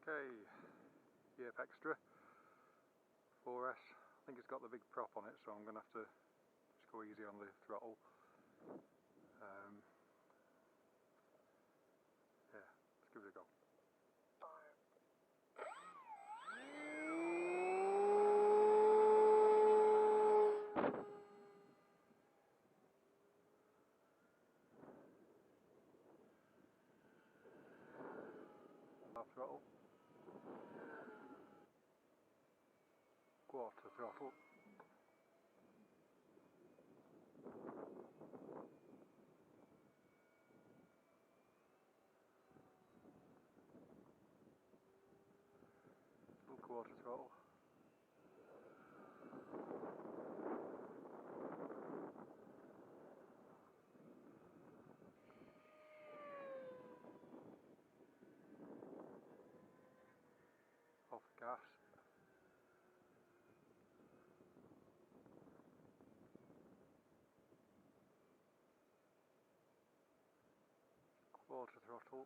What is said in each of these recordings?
Okay, Efxtra 4S. I think it's got the big prop on it, so I'm going to have to just go easy on the throttle. Yeah, let's give it a go. Half throttle. Quarter throttle. Full quarter throttle. Off the gas. Quarter throttle.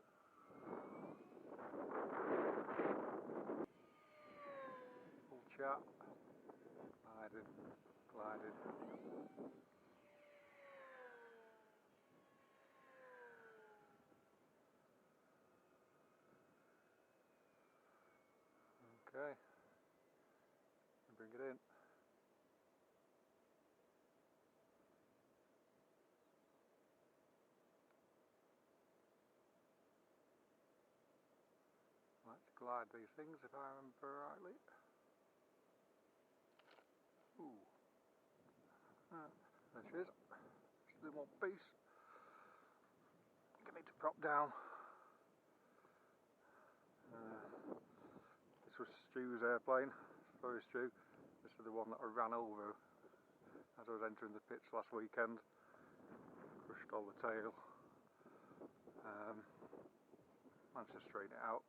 Full chat. Glided. Okay. Bring it in. Let's glide these things if I remember rightly. Ooh. There she is. Just the one piece. I need to prop down. This was Stu's airplane. Sorry Stu. This is the one that I ran over as I was entering the pits last weekend. Crushed all the tail. Managed to straighten it out.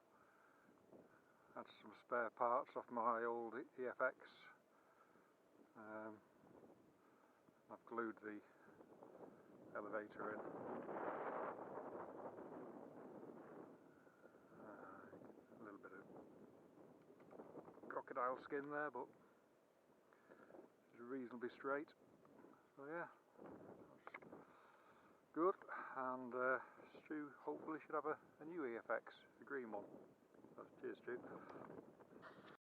Had some spare parts off my old EFX. I've glued the elevator in. A little bit of crocodile skin there, but it's reasonably straight. So yeah, good. And Stu hopefully should have a new EFX, a green one. So cheers Stu.